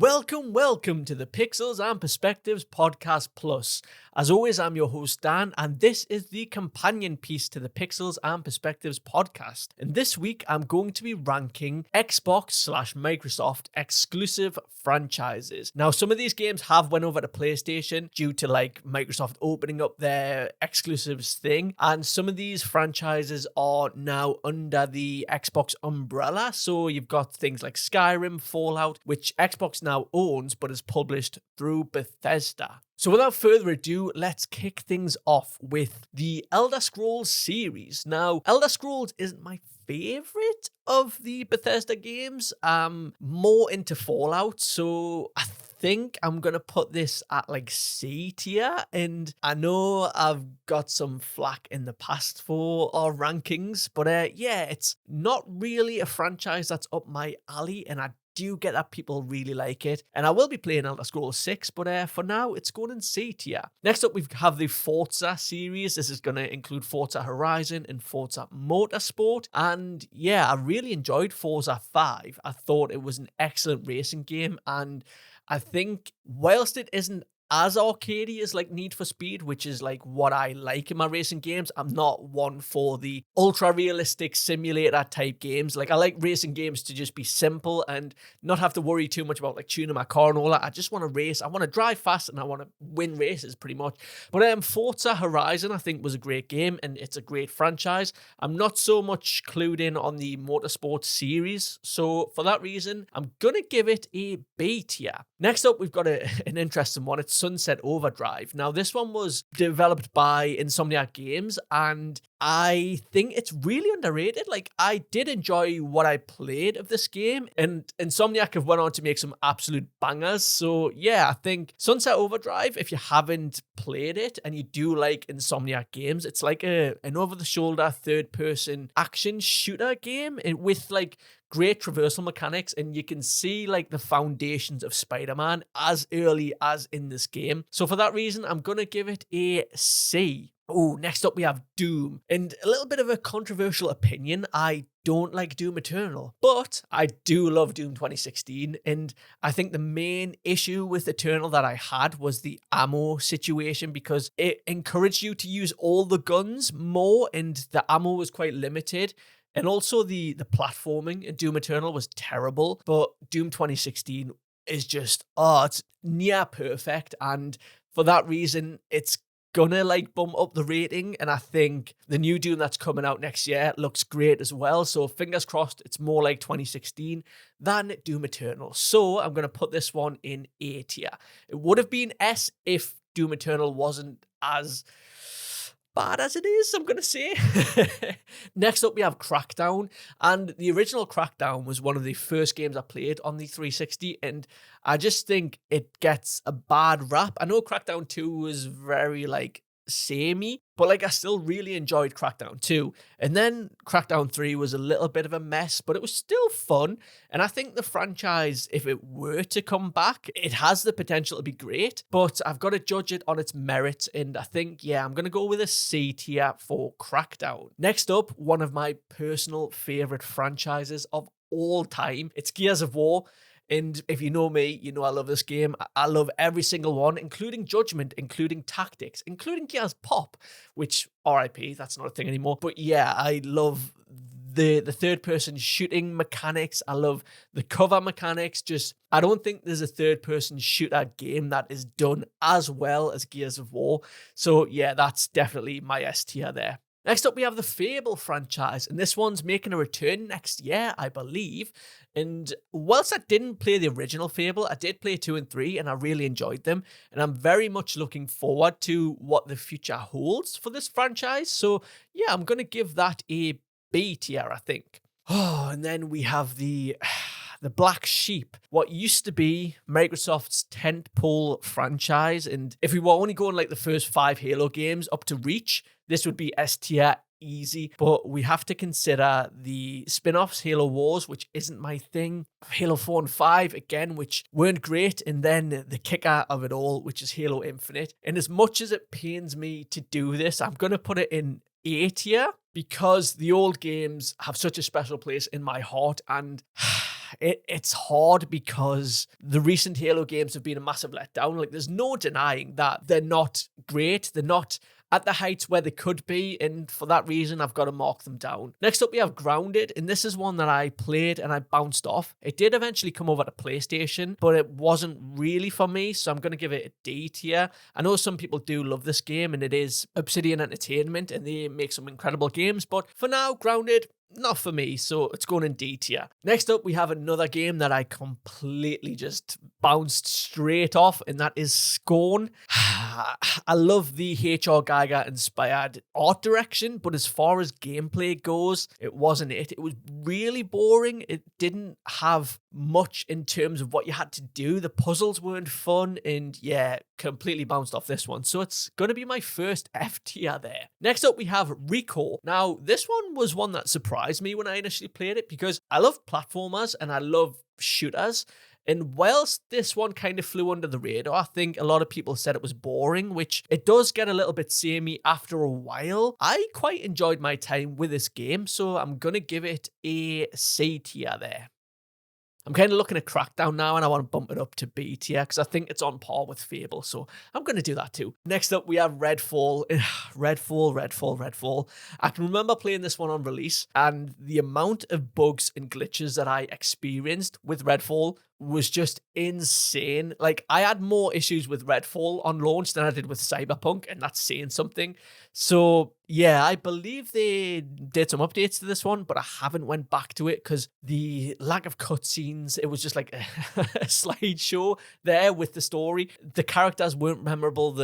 Welcome to the Pixels and Perspectives Podcast Plus. As always, I'm your host Dan, and this is the companion piece to the Pixels and Perspectives podcast. And this week, I'm going to be ranking Xbox/Microsoft exclusive franchises. Now, some of these games have went over to PlayStation due to Microsoft opening up their exclusives thing, and some of these franchises are now under the Xbox umbrella. So you've got things like Skyrim, Fallout, which Xbox now owns but is published through Bethesda. So without further ado, let's kick things off with the Elder Scrolls series. Now, Elder Scrolls isn't my favorite of the Bethesda games. I'm more into Fallout, so I think I'm gonna put this at C tier, and I know I've got some flack in the past for our rankings, but it's not really a franchise that's up my alley, and I do get that people really like it, and I will be playing Elder Scrolls 6, but for now it's going in C tier. Next up, we have the Forza series. This is going to include Forza Horizon and Forza Motorsport, and I really enjoyed Forza 5. I thought it was an excellent racing game, and I think whilst it isn't as arcadey as Need for Speed, which is what I like in my racing games, I'm not one for the ultra realistic simulator type games. I like racing games to just be simple and not have to worry too much about tuning my car and all that. I just want to race, I want to drive fast, and I want to win races pretty much. But Forza Horizon I think was a great game, and it's a great franchise. I'm not so much clued in on the Motorsport series, so for that reason I'm gonna give it a B tier. Next up, we've got an interesting one. It's Sunset Overdrive. Now, this one was developed by Insomniac Games, and I think it's really underrated. I did enjoy what I played of this game, and Insomniac have went on to make some absolute bangers. So I think Sunset Overdrive, if you haven't played it and you do like Insomniac games, it's an over-the-shoulder third-person action shooter game with great traversal mechanics, and you can see the foundations of Spider-Man as early as in this game. So for that reason, I'm gonna give it a C. Oh, next up we have Doom. And a little bit of a controversial opinion. I don't like Doom Eternal, but I do love Doom 2016. And I think the main issue with Eternal that I had was the ammo situation, because it encouraged you to use all the guns more, and the ammo was quite limited. And also the platforming in Doom Eternal was terrible, but Doom 2016 is just, it's near perfect. And for that reason, it's gonna bump up the rating. And I think the new Doom that's coming out next year looks great as well. So fingers crossed it's more like 2016 than Doom Eternal. So I'm gonna put this one in A tier. It would have been S if Doom Eternal wasn't as bad as it is, I'm gonna say. Next up, we have Crackdown, and the original Crackdown was one of the first games I played on the 360, and I just think it gets a bad rap. I know Crackdown 2 was very samey, but I still really enjoyed Crackdown 2. And then Crackdown 3 was a little bit of a mess, but it was still fun. And I think the franchise, if it were to come back, it has the potential to be great, but I've got to judge it on its merits. And I think, I'm going to go with a C tier for Crackdown. Next up, one of my personal favorite franchises of all time. It's Gears of War. And if you know me, you know I love this game. I love every single one, including Judgment, including Tactics, including Gears Pop, which RIP, that's not a thing anymore. But I love the third-person shooting mechanics. I love the cover mechanics. I don't think there's a third-person shooter game that is done as well as Gears of War. So that's definitely my S tier there. Next up, we have the Fable franchise, and this one's making a return next year, I believe. And whilst I didn't play the original Fable, I did play 2 and 3, and I really enjoyed them. And I'm very much looking forward to what the future holds for this franchise. So I'm going to give that a B tier, I think. Oh, and then we have the Black Sheep, what used to be Microsoft's tentpole franchise. And if we were only going the first 5 Halo games up to Reach, this would be S tier easy. But we have to consider the spin-offs, Halo Wars, which isn't my thing, Halo 4 and 5, again, which weren't great, and then the kicker of it all, which is Halo Infinite. And as much as it pains me to do this, I'm going to put it in A tier, because the old games have such a special place in my heart, and it's hard because the recent Halo games have been a massive letdown. Like, there's no denying that they're not great. They're not at the heights where they could be, and for that reason, I've got to mark them down. Next up, we have Grounded, and this is one that I played and I bounced off. It did eventually come over to PlayStation, but it wasn't really for me, so I'm going to give it a D tier. I know some people do love this game, and it is Obsidian Entertainment, and they make some incredible games, but for now, Grounded, not for me, so it's going in D tier. Next up, we have another game that I completely just bounced straight off, and that is Scorn. I love the H.R. Geiger inspired art direction, but as far as gameplay goes, it wasn't it. It was really boring. It didn't have much in terms of what you had to do. The puzzles weren't fun, and yeah, completely bounced off this one. So it's going to be my first F tier there. Next up, we have Rico. Now, this one was one that surprised me when I initially played it because I love platformers and I love shooters. And whilst this one kind of flew under the radar, I think a lot of people said it was boring, which it does get a little bit samey after a while. I quite enjoyed my time with this game, so I'm going to give it a C tier there. I'm kind of looking at Crackdown now, and I want to bump it up to B tier because I think it's on par with Fable, so I'm going to do that too. Next up, we have Redfall. Redfall. I can remember playing this one on release, and the amount of bugs and glitches that I experienced with Redfall was just insane. Like, I had more issues with Redfall on launch than I did with Cyberpunk, and that's saying something. So yeah, I believe they did some updates to this one, but I haven't went back to it because the lack of cutscenes, it was just like a slideshow there with the story. The characters weren't memorable.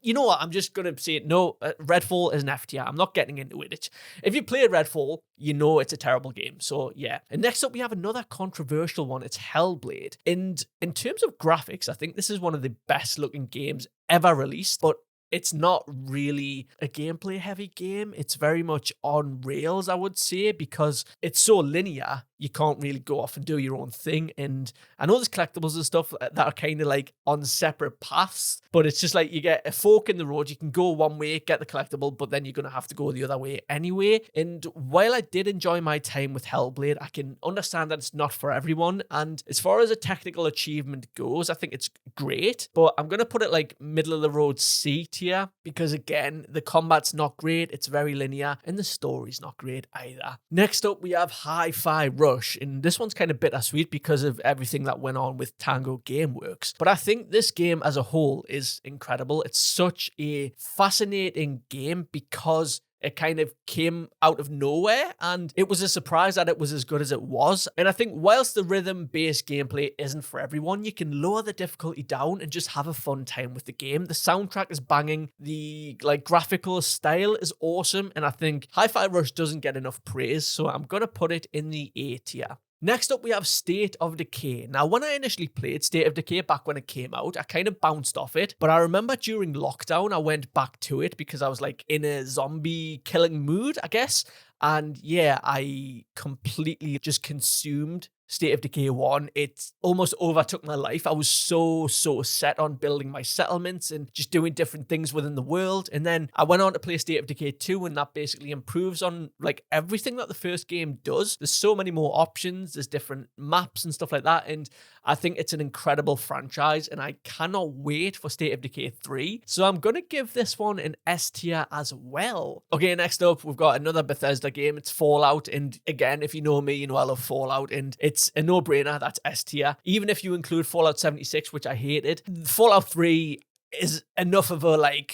You know what? I'm just going to say it. No, Redfall is an F tier. I'm not getting into it. If you played Redfall, you know it's a terrible game. So yeah. And next up, we have another controversial one. It's Hellblade. And in terms of graphics, I think this is one of the best looking games ever released, but it's not really a gameplay heavy game. It's very much on rails, I would say, because it's so linear. You can't really go off and do your own thing. And I know there's collectibles and stuff that are kind of like on separate paths, but it's just like you get a fork in the road. You can go one way, get the collectible, but then you're going to have to go the other way anyway. And while I did enjoy my time with Hellblade, I can understand that it's not for everyone. And as far as a technical achievement goes, I think it's great, but I'm going to put it like middle of the road C tier because, again, the combat's not great. It's very linear and the story's not great either. Next up, we have Hi-Fi Rush, and this one's kind of bittersweet because of everything that went on with Tango Gameworks. But I think this game as a whole is incredible. It's such a fascinating game because it kind of came out of nowhere, and it was a surprise that it was as good as it was. And I think whilst the rhythm-based gameplay isn't for everyone, you can lower the difficulty down and just have a fun time with the game. The soundtrack is banging, the graphical style is awesome, and I think Hi-Fi Rush doesn't get enough praise, so I'm gonna put it in the A tier. Next up, we have State of Decay. Now, when I initially played State of Decay back when it came out, I kind of bounced off it, but I remember during lockdown, I went back to it because I was like in a zombie killing mood, I guess. And yeah, I completely just consumed State of Decay 1. It almost overtook my life. I was so set on building my settlements and just doing different things within the world. And then I went on to play State of Decay 2, and that basically improves on like everything that the first game does. There's so many more options, there's different maps and stuff like that. And I think it's an incredible franchise, and I cannot wait for State of Decay 3. So I'm going to give this one an S tier as well. Okay, next up, we've got another Bethesda game. It's Fallout. And again, if you know me, you know I love Fallout, and it's a no-brainer. That's S tier. Even if you include Fallout 76, which I hated, Fallout 3 is enough of a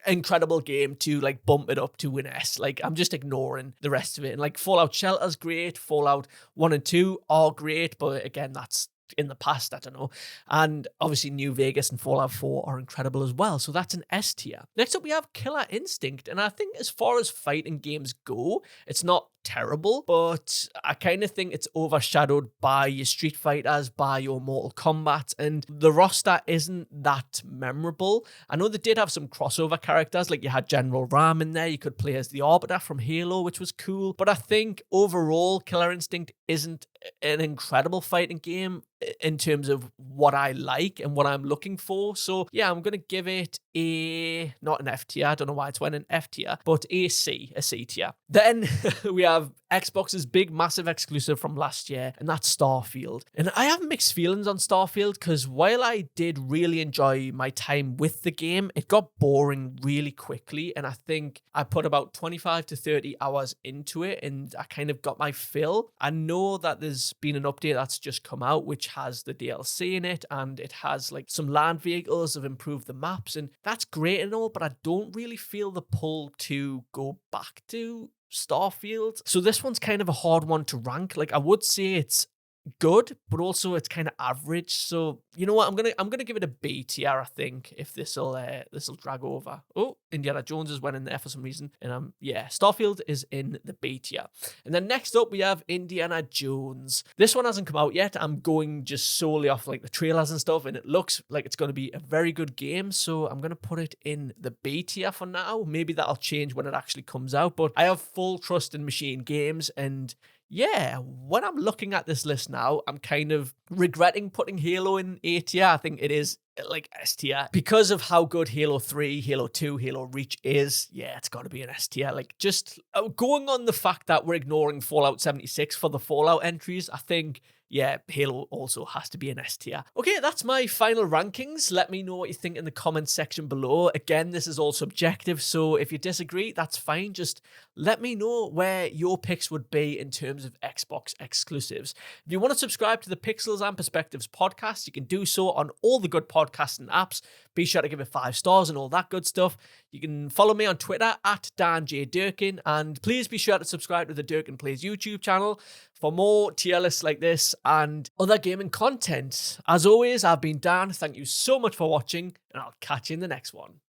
incredible game to bump it up to an S. I'm just ignoring the rest of it. And Fallout Shelter's great. Fallout 1 and 2 are great, but again, that's in the past, I don't know. And obviously New Vegas and Fallout 4 are incredible as well, so that's an S tier. Next up, we have Killer Instinct, and I think as far as fighting games go, it's not terrible, but I kind of think it's overshadowed by your Street Fighters, by your Mortal Kombat, and the roster isn't that memorable. I know they did have some crossover characters, you had General Ram in there, you could play as the Arbiter from Halo, which was cool, but I think overall Killer Instinct isn't an incredible fighting game in terms of what I like and what I'm looking for. So yeah, I'm going to give it not an F tier. I don't know why it's went an F tier, but a C tier. Then we have Xbox's big, massive exclusive from last year, and that's Starfield. And I have mixed feelings on Starfield because while I did really enjoy my time with the game, it got boring really quickly. And I think I put about 25 to 30 hours into it and I kind of got my fill. I know that there's been an update that's just come out, which has the DLC in it and it has like some land vehicles have improved the maps. And that's great and all, but I don't really feel the pull to go back to Starfield. So this one's kind of a hard one to rank. Like I would say it's good, but also it's kind of average. So you know what? I'm gonna give it a B tier. I think if this'll drag over. Oh, Indiana Jones has went in there for some reason, and yeah, Starfield is in the B tier. And then next up we have Indiana Jones. This one hasn't come out yet. I'm going just solely off like the trailers and stuff, and it looks like it's going to be a very good game. So I'm gonna put it in the B tier for now. Maybe that'll change when it actually comes out, but I have full trust in Machine Games and. Yeah, when I'm looking at this list now, I'm kind of regretting putting Halo in A tier. I think it is like S tier because of how good Halo 3, Halo 2, Halo Reach is. Yeah, it's got to be an S tier. Like just going on the fact that we're ignoring Fallout 76 for the Fallout entries, I think yeah, Halo also has to be an S tier. Okay, that's my final rankings. Let me know what you think in the comments section below. Again, this is all subjective, so if you disagree, that's fine. Just let me know where your picks would be in terms of Xbox exclusives. If you want to subscribe to the Pixels and Perspectives podcast, you can do so on all the good podcasting apps. Be sure to give it 5 stars and all that good stuff. You can follow me on Twitter at DanJDurkin, and please be sure to subscribe to the Durkin Plays YouTube channel for more tier lists like this and other gaming content. As always, I've been Dan. Thank you so much for watching, and I'll catch you in the next one.